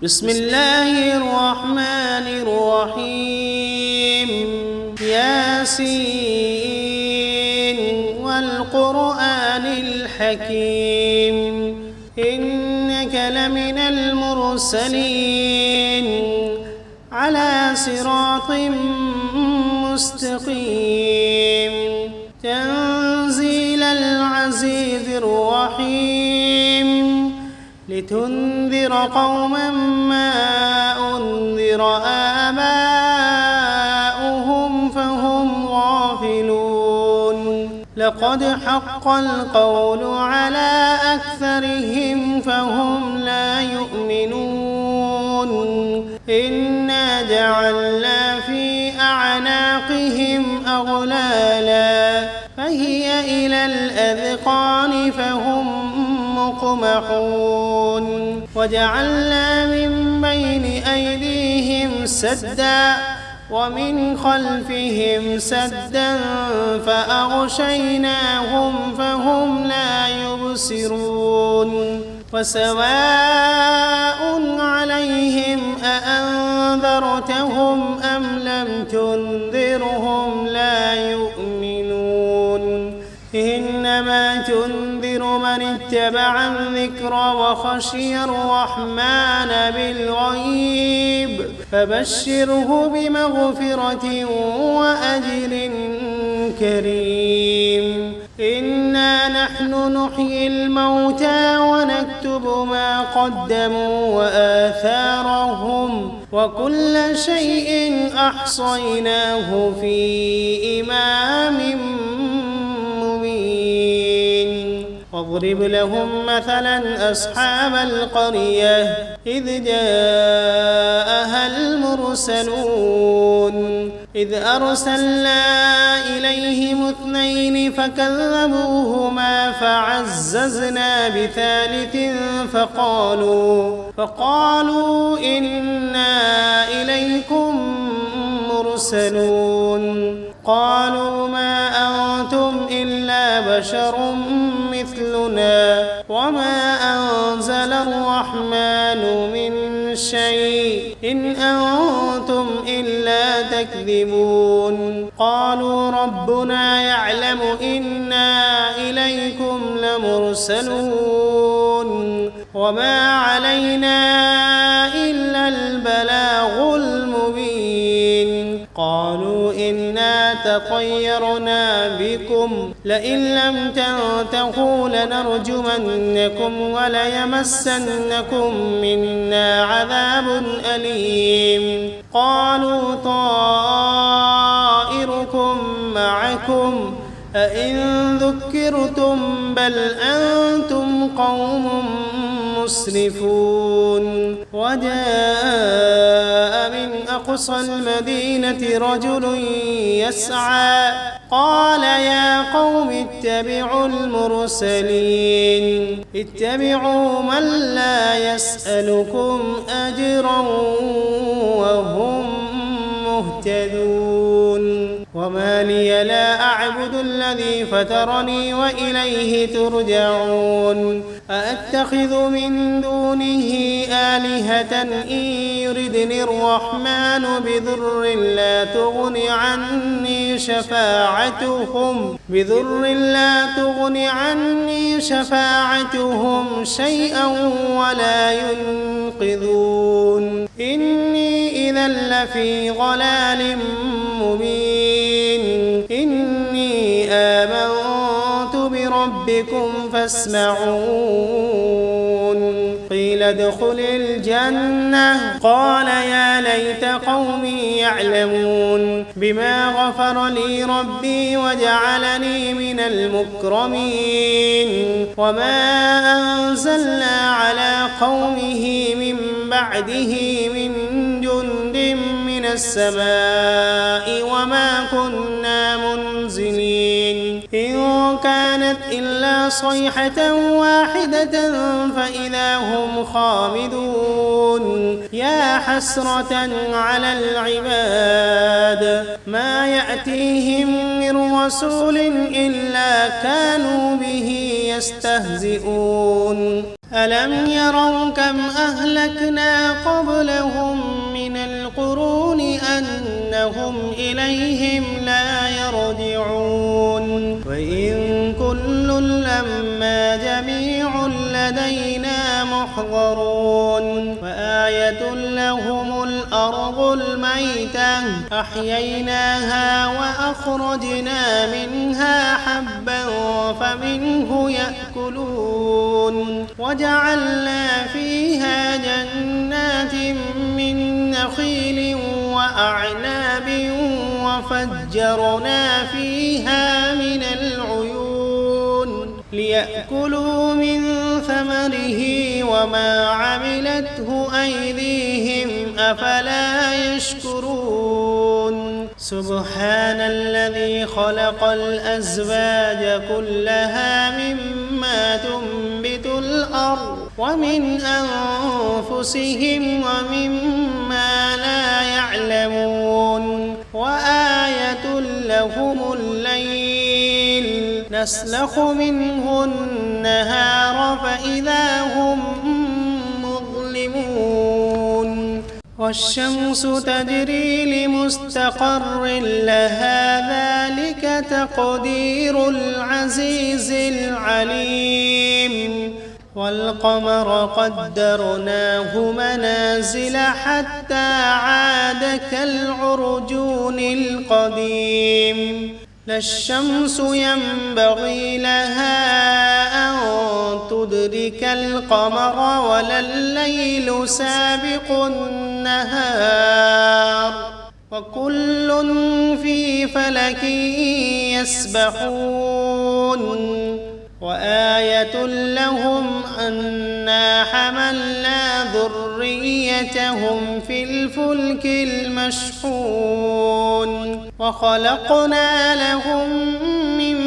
بسم الله الرحمن الرحيم ياسين والقرآن الحكيم إنك لمن المرسلين على صراط مستقيم تنزيل العزيز الرحيم لتنذر قوما ما أنذر آباؤهم فهم غافلون لقد حق القول على أكثرهم فهم لا يؤمنون إنا جعلنا في أعناقهم أغلالا فهي إلى الأذقان فهم مقمحون وجعلنا من بين أيديهم سدا ومن خلفهم سدا فأغشيناهم فهم لا يبصرون وسواء عليهم أأنذرتهم أم لم تنذرهم لا يؤمنون إنما تنذر من اتبع الذكر وخشي الرحمن بالغيب فبشره بمغفرة وأجر كريم إنا نحن نحيي الموتى ونكتب ما قدموا وآثارهم وكل شيء أحصيناه في إمام واضرب لهم مثلا أصحاب القرية إذ جاءها المرسلون إذ أرسلنا إليهم 2 فكذبوهما فعززنا بثالث فقالوا إنا إليكم مرسلون قالوا ما أنتم إلا بشر مثلنا وما أنزل الرحمن من شيء إن أنتم إلا تكذبون قالوا ربنا يعلم إنا إليكم لمرسلون وما علينا إلا البلاغ المبين قالوا إنا تطيرنا بكم لئن لم تنتهوا لنرجمنكم وليمسنكم منا عذاب أليم قالوا طائركم معكم أئن ذكرتم بل أنتم قوم مسرفون وجاء من أقصى المدينة رجل يسعى قال يا قوم اتبعوا المرسلين اتبعوا من لا يسألكم أجرا وهم مهتدون وما لي لا أعبد الذي فطرني وإليه ترجعون أأتخذ من دونه آلهة إن يردني الرحمن بضر لا تغن عني شفاعتهم شيئا ولا ينقذون إني إذا لفي ضلال مبين إني آمنت بربكم فاسمعون قيل ادخل الجنة قال يا ليت قومي يعلمون بما غفر لي ربي وجعلني من المكرمين وما أنزلنا على قومه من بعده من جند من السماء وما كنا منزلين إن كانت إلا صيحة واحدة فإذا هم خامدون يا حسرة على العباد ما يأتيهم من رسول إلا كانوا به يستهزئون ألم يروا كم أهلكنا قبلهم من القرون أنهم إليهم لا يرجعون وإن كل لما جميع لدينا محضرون وآية لهم الأرض الميتة أحييناها وأخرجنا منها حبا فمنه يأكلون وجعلنا فيها جنات من نخيل وأعناب وفجرنا فيها من العيون ليأكلوا من ثمره وما عملته أيديهم أفلا يشكرون سبحان الذي خلق الأزواج كلها مما تنبت الأرض ومن أنفسهم ومما لا يعلمون وآية لهم الليل نسلخ منه النهار فإذا هم مظلمون والشمس تجري لمستقر لها ذلك تقدير العزيز العليم والقمر قدرناه منازل حتى عاد كالعرجون القديم لا الشمس ينبغي لها أن تدرك القمر ولا الليل سابق النهار وكل في فلك يسبحون وآية لهم أنا حملنا ذريتهم في الفلك المشحون وخلقنا لهم من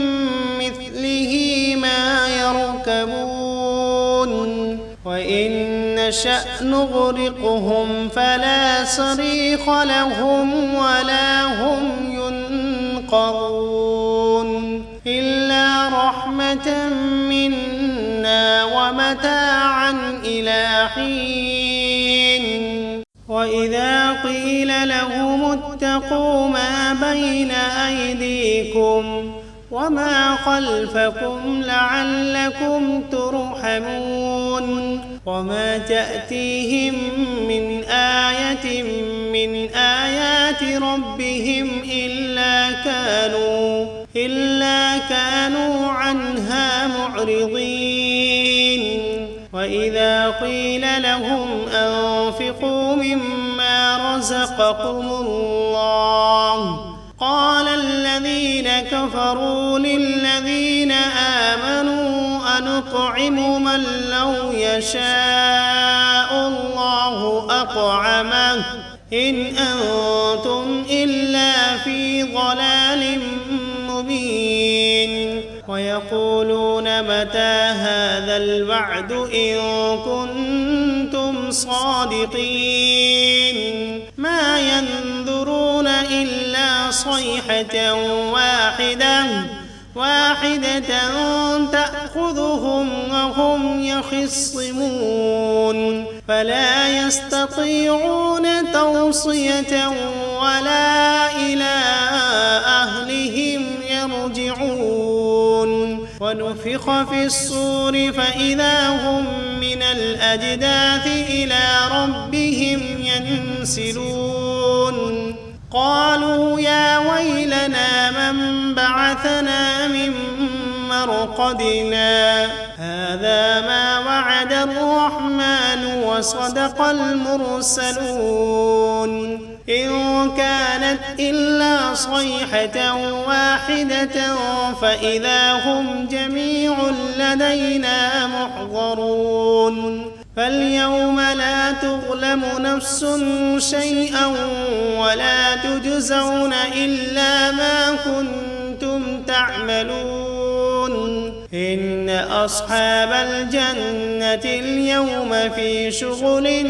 مثله ما يركبون وإن نشأ نغرقهم فلا صريخ لهم ولا هم ينقذون إلا رحمة منا ومتاعا إلى حين وإذا قيل لهم اتقوا ما بين أيديكم وما خلفكم لعلكم ترحمون وما تأتيهم من آية من آيات ربهم إلا كانوا عنها معرضين وإذا قيل لهم أنفقوا مما رزقكم الله قال الذين كفروا للذين آمنوا أنطعم من لو يشاء الله أطعمه إن أنتم إلا في ضلال مبين ويقولون متى هذا الوعد إن كنتم صادقين ما ينظرون إلا صيحة واحدة تأخذهم وهم يخصمون فلا يستطيعون توصية ولا إلى أهلهم يرجعون ونفخ في الصور فإذا هم من الأجداث إلى ربهم ينسلون قالوا يا ويلنا من بعثنا من مرقدنا هذا ما وعد الرحمن وصدق المرسلون إن كانت إلا صيحة واحدة فإذا هم جميع لدينا محضرون فاليوم لا تظلم نفس شيئا ولا تجزون إلا ما كنتم تعملون إن أصحاب الجنة اليوم في شغل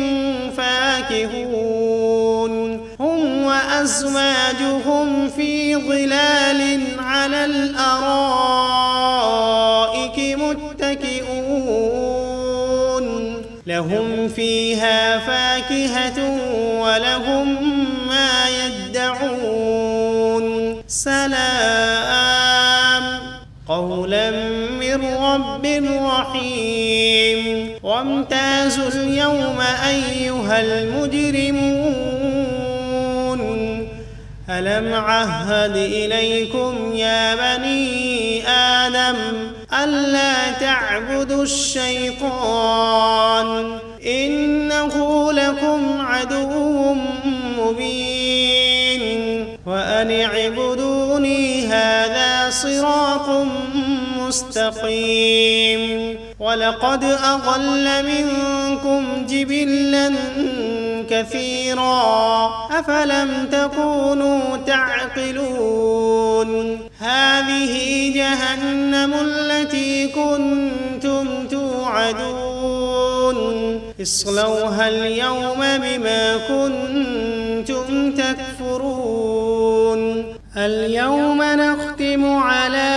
فاكهون هم وأزواجهم في ظلال على الأرائك متكئون فيها فاكهة ولهم ما يدعون سلام قولا من رب رحيم وامتازوا اليوم أيها المجرمون ألم عهد إليكم يا بني آدم ألا تعبدوا الشيطان إنه لكم عدو مبين وأن اعبدوني هذا صراط مستقيم ولقد أضل منكم جبلا كثيرا أفلم تكونوا تعقلون هذه جهنم التي كنتم توعدون اصلوها اليوم بما كنتم تكفرون اليوم نختم على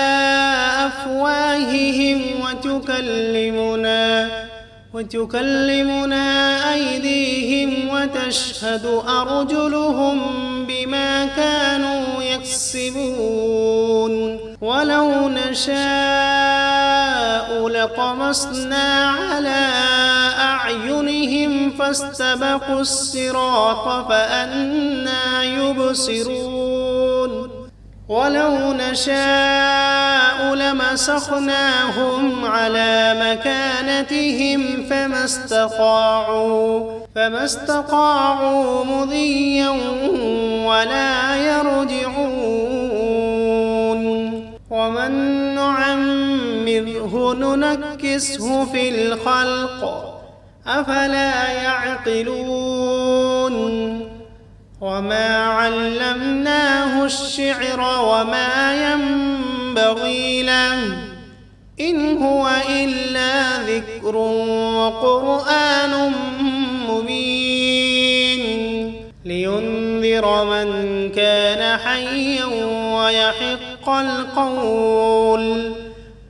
أفواههم وتكلمنا أيديهم وتشهد أرجلهم بما كانوا يكسبون ولو نشاء لطمسنا على أعينهم فاستبقوا الصراط فأنى يبصرون ولو نشاء لمسخناهم على مكانتهم فما استطاعوا مضيا ولا يرجعون ومن نعمره ننكسه في الخلق أفلا يعقلون وما علمناه الشعر وما ينبغي له إن هو إلا ذكر وقرآن مبين لينذر من كان حيا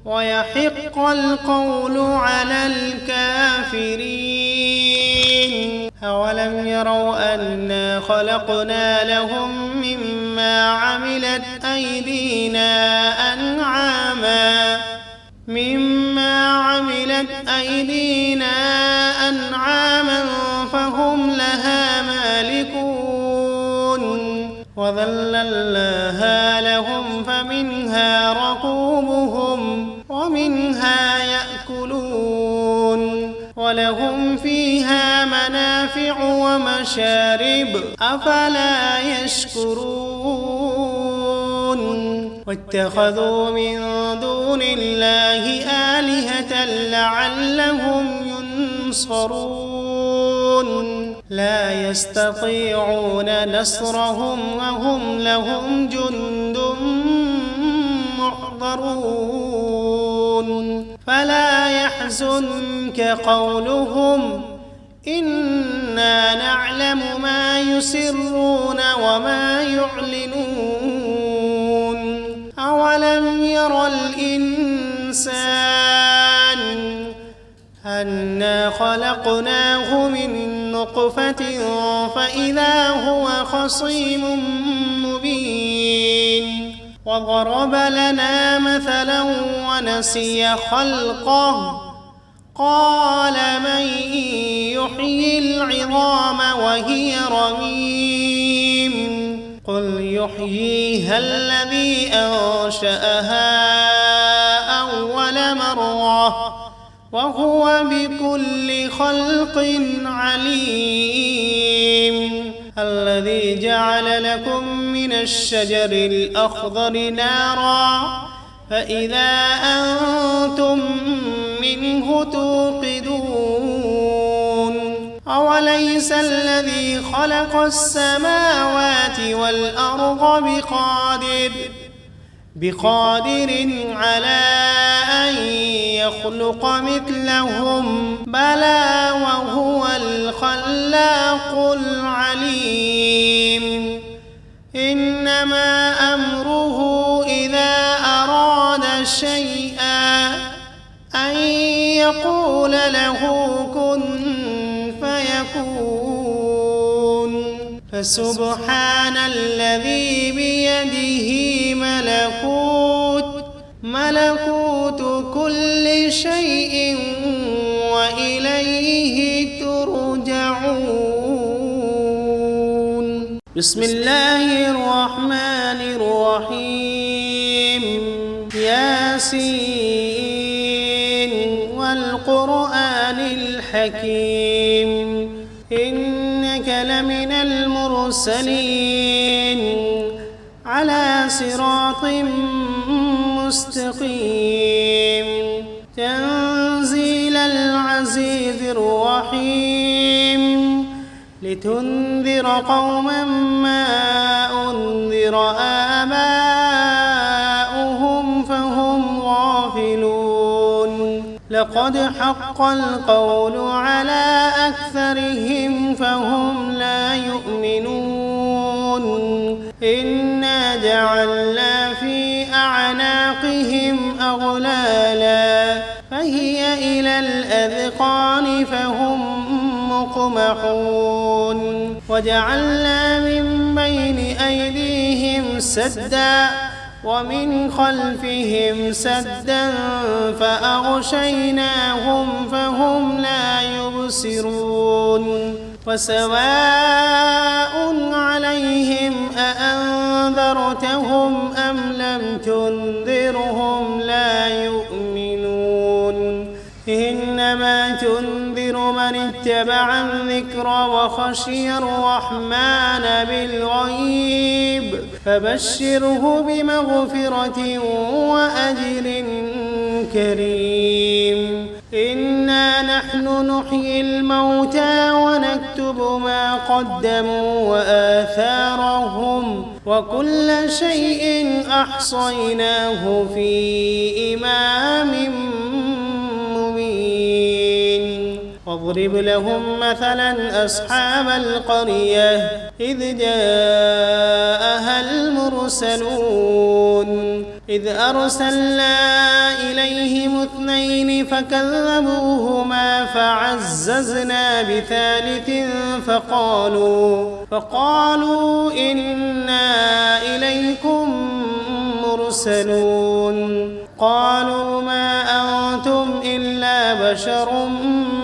ويحق القول على الكافرين أولم يروا أنا خلقنا لهم مما عملت أيدينا أنعاما فهم لها مالكون وذللناها لهم فمنها ركوبهم ومنها يأكلون ولهم فيها منافع ومشارب أفلا يشكرون واتخذوا من دون الله آلهة لعلهم ينصرون لا يستطيعون نصرهم وهم لهم جند محضرون فلا يحزنك قولهم إنا نعلم ما يسرون وما يعلنون أولم ير الإنسان أنا خلقناه من نطفة فإذا هو خصيم مبين وضرب لنا مثلا ونسي خلقه قال من يحيي العظام وهي رميم قل يحييها الذي أنشأها أول مرة وهو بكل خلق عليم الذي جعل لكم من الشجر الأخضر نارا فإذا أنتم منه توقدون أوليس الذي خلق السماوات والأرض بقادر على أن يخلق مثلهم بلى وهو الخلاق العليم إنما أمره إذا أراد شيئا أن يقول له كن فسبحان الذي بيده ملكوت كل شيء وإليه ترجعون. بسم الله الرحمن الرحيم. ياسين والقرآن الحكيم إنك لمن المرسلين على صراط مستقيم تنزيل العزيز الرحيم لتنذر قوما ما أنذر آباؤهم فهم غافلون لقد حق القول على أكثرهم فهم لا يؤمنون إنا جعلنا في أعناقهم أغلالا فهي إلى الأذقان فهم مقمحون وجعلنا من بين أيديهم سدا ومن خلفهم سدا فأغشيناهم فهم لا يبصرون وسواء عليهم أأنذرتهم أم لم تنذرهم لا يؤمنون إنما تنذر من اتبع الذكر وخشي الرحمن بالغيب فبشره بمغفرة وأجر كريم إنا نحن نحيي الموتى ونكتب ما قدموا وآثارهم وكل شيء أحصيناه في إمام مبين واضرب لهم مثلا أصحاب القرية إذ جاءها المرسلون إذ أرسلنا إليهم 2 فكذبوهما فعززنا بثالث فقالوا إنا إليكم مرسلون قالوا ما أنتم إلا بشر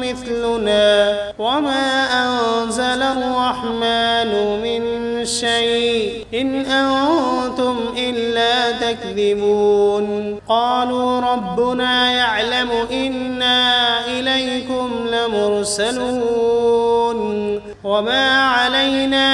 مثلنا وما أنزل الرحمن من شيء إن أنتم إلا تكذبون قالوا ربنا يعلم إنا إليكم لمرسلون وما علينا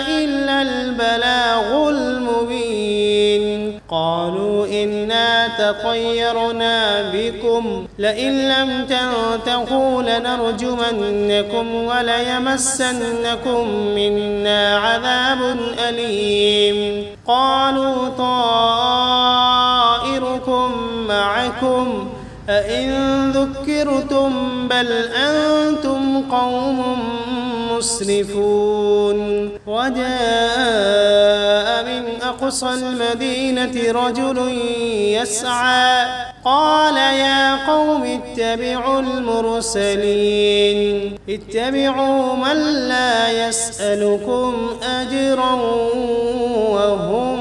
إلا البلاغ المبين قالوا إنا تطيرنا بكم لئن لم تنتهوا لنرجمنكم وليمسنكم منا عذاب أليم قالوا طائركم معكم أئن ذكرتم بل أنتم قوم مسرفون وجاء من أقصى المدينة رجل يسعى قال يا قوم اتبعوا المرسلين اتبعوا من لا يسألكم أجرا وهم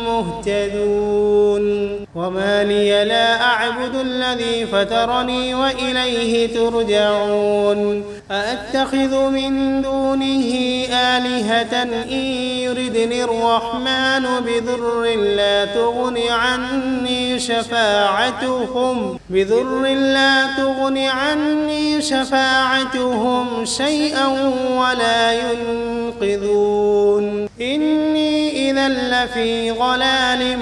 مهتدون وما لي لا أعبد الذي فطرني وإليه ترجعون أأتخذ من دونه آلهة إن يردني الرحمن بضر لا تغن عني شفاعتهم شيئا ولا ينقذون إني إذا لفي ضلال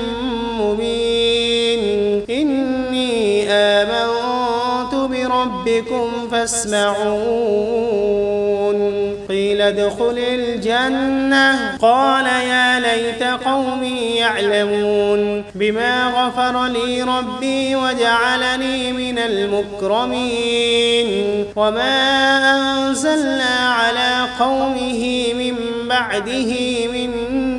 مبين إني آمنت بربكم فاسمعون قيل ادخل الجنة قال يا ليت قومي يعلمون بما غفر لي ربي وجعلني من المكرمين وما أنزلنا على قومه من بعده من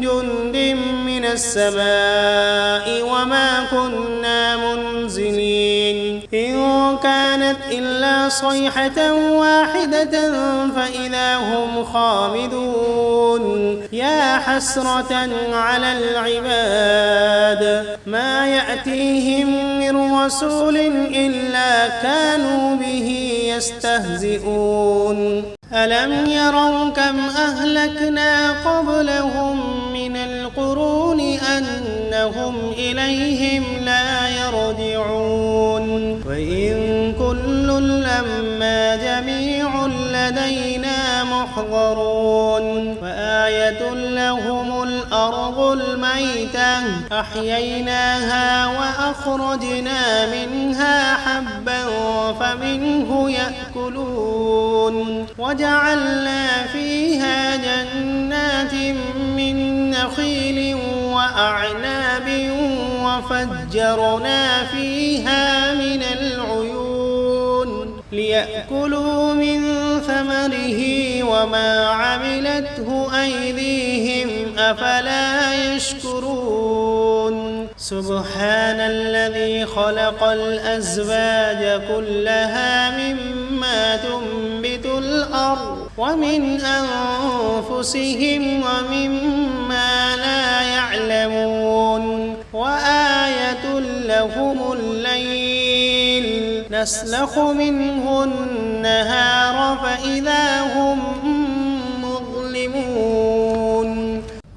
جند من السماء وما كنا منزلين إن كانت إلا صيحة واحدة فإذا هم خامدون يا حسرة على العباد ما يأتيهم من رسول إلا كانوا به يستهزئون ألم يروا كم أهلكنا قبلهم من القرون أنهم إليهم لا يرجعون وإن كل لما جميع لدينا محضرون وآية لهم الأرض الميتة أحييناها وأخرجنا منها حبا فمنه يأكلون وجعلنا فيها جنات من نخيل وأعناب وفجرنا فيها من العيون ليأكلوا من ثمره وما عملته أيديهم أفلا يشكرون سبحان الذي خلق الأزواج كلها مما تنبت الأرض ومن أنفسهم ومما لا يعلمون وآية لهم الليل نسلخ منه النهار فإذا هم مظلمون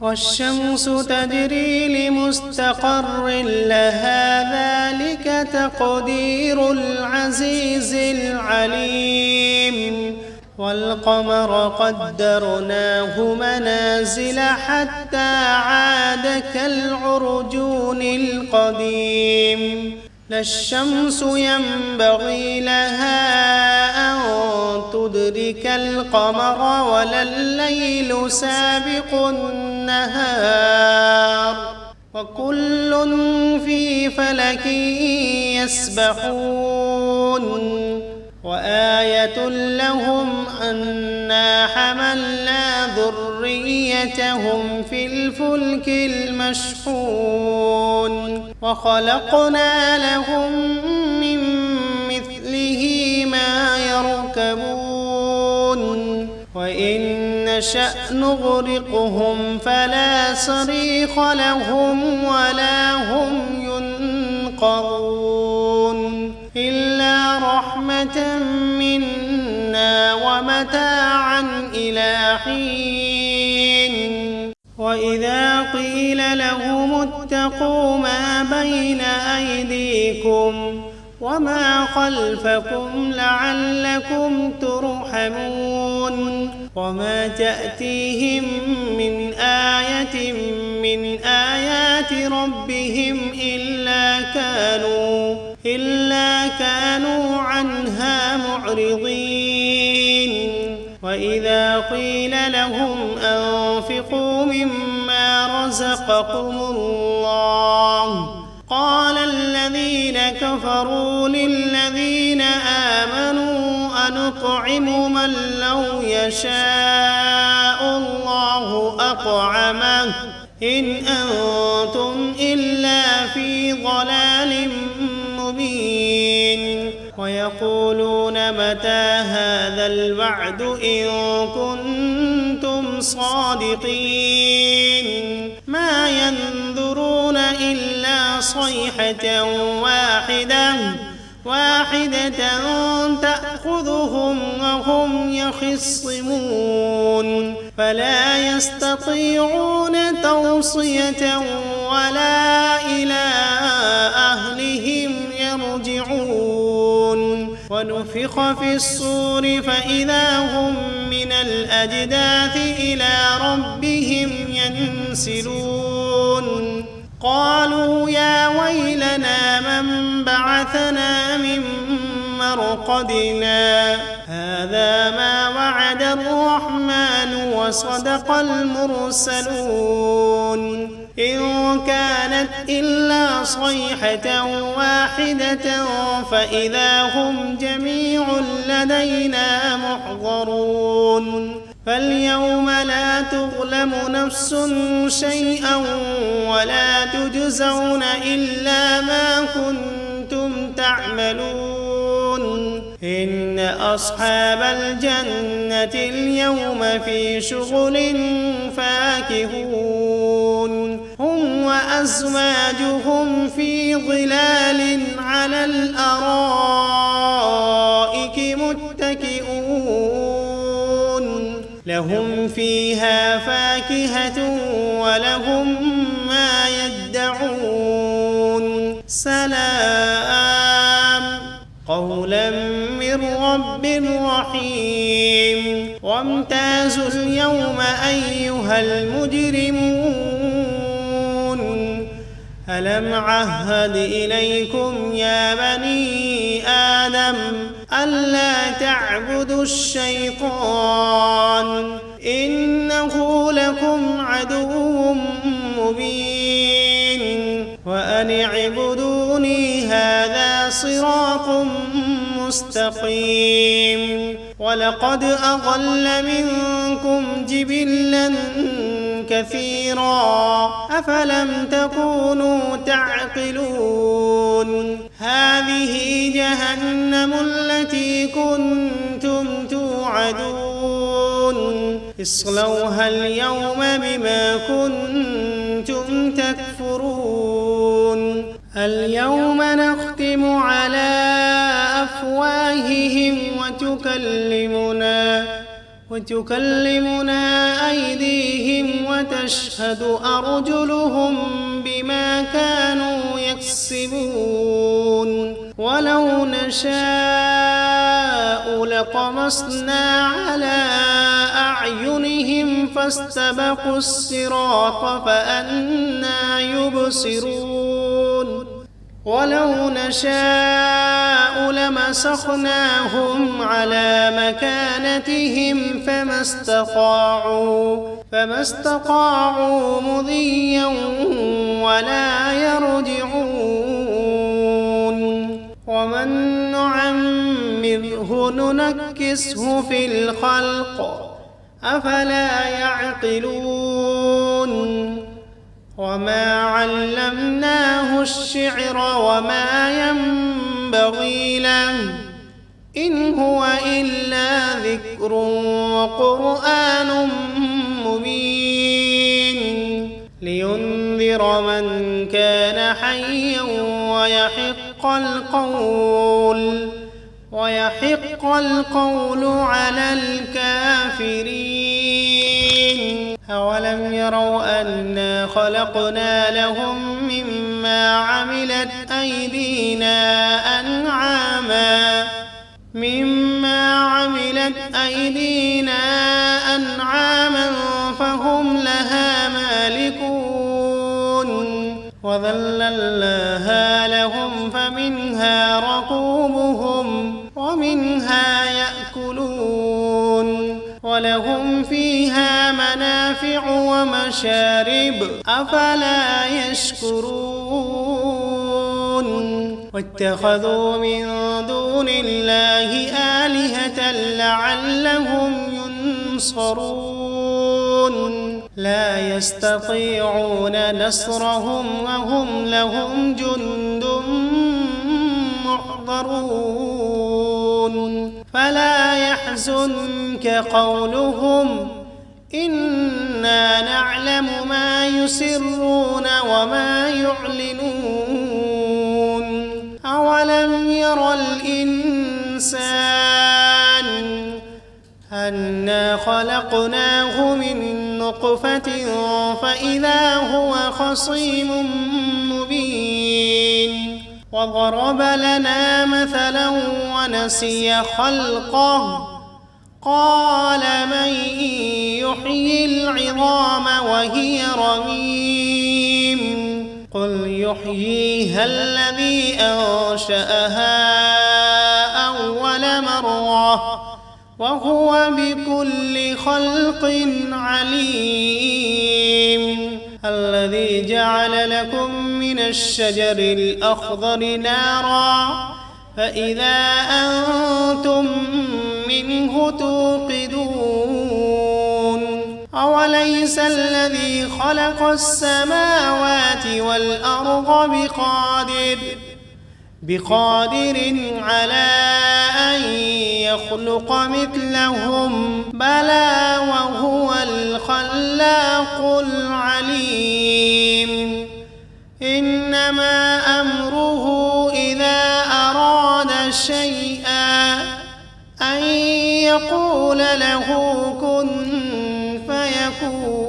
والشمس تجري لمستقر لها ذلك تقدير العزيز العليم والقمر قدرناه منازل حتى عاد كالعرجون القديم لا الشمس ينبغي لها أن تدرك القمر ولا الليل سابق النهار وكل في فلك يسبحون وآية لهم أنا حملنا ذريتهم في الفلك المشحون وخلقنا لهم من مثله ما يركبون وإن نشأ نغرقهم فلا صريخ لهم ولا هم ينقذون إلا رحمة منا ومتاعا إلى حين وإذا قيل لهم اتقوا ما بين أيديكم وما خلفكم لعلكم ترحمون وما تأتيهم من آية من آيات ربهم إلا كانوا عنها معرضين وإذا قيل لهم أنفقوا مما رزقكم الله قال الذين كفروا للذين آمنوا أنطعم من لو يشاء الله أطعمه إن أنتم إلا في ضلال مبين ويقولون متى هذا الوعد إن كنتم صادقين ما ينظرون إلا صيحة واحدة تأخذهم وهم يخصمون فلا يستطيعون توصية ولا إلى أهلهم يرجعون ونفخ في الصور فإذا هم من الأجداث إلى ربهم ينسلون قالوا يا ويلنا من بعثنا من مرقدنا هذا ما وعد الرحمن وصدق المرسلون إن كانت إلا صيحة واحدة فإذا هم جميع لدينا محضرون فاليوم لا تظلم نفس شيئا ولا تجزون إلا ما كنتم تعملون إن أصحاب الجنة اليوم في شغل فاكهون هم وأزواجهم في ظلال على الأرائك متكئون لهم فيها فاكهة ولهم ما يدعون سلام قولا من رب رحيم وامتازوا اليوم أيها المجرمون ألم عهد إليكم يا بني آدم ألا تعبدوا الشيطان إنه لكم عدو مبين وأن اعبدوني هذا صراط مستقيم ولقد أضل منكم جبلا كثيرا أفلم تكونوا تعقلون هذه جهنم التي كنتم توعدون اصلوها اليوم بما كنتم تكفرون اليوم نختم على أفواههم وتكلمنا أيديهم وتشهد أرجلهم بما كانوا يكسبون ولو نشاء لطمسنا على أعينهم فاستبقوا الصراط فأنى يبصرون ولو نشاء لمسخناهم على مكانتهم فما استطاعوا مضيا ولا يرجعون ومن نعمره ننكسه في الخلق أفلا يعقلون وما علمناه الشعر وما ينبغي له إن هو إلا ذكر وقرآن مبين لينذر من كان حيا ويحق القول على الكافرين أولم يروا أنا خلقنا لهم مما عملت أيدينا أنعاما فهم لها مالكون وذللناها لهم فمنها ركوبهم ومنها يأكلون ولهم فيها منافع ومشارب أفلا يشكرون واتخذوا من دون الله آلهة لعلهم ينصرون لا يستطيعون نصرهم وهم لهم جند محضرون فلا يحزنك قولهم إنا نعلم ما يسرون وما يعلنون أولم ير الإنسان أنا خلقناه من نطفة فإذا هو خصيم مبين وضرب لنا مثلا ونسي خلقه قال من يحيي العظام وهي رميم قل يحييها الذي أنشأها أول مرة وهو بكل خلق عليم الذي جعل لكم من الشجر الأخضر نارا فإذا أنتم منه توقدون أوليس الذي خلق السماوات والأرض بقادر على أن يخلق مثلهم بلى وهو الخلاق العليم إنما أمره إذا أراد شيئا أن يقول له كن فيكون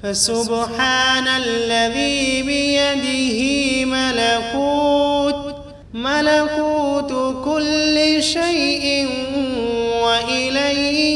فسبحان الذي بيده ملكوت كل شيء وإليه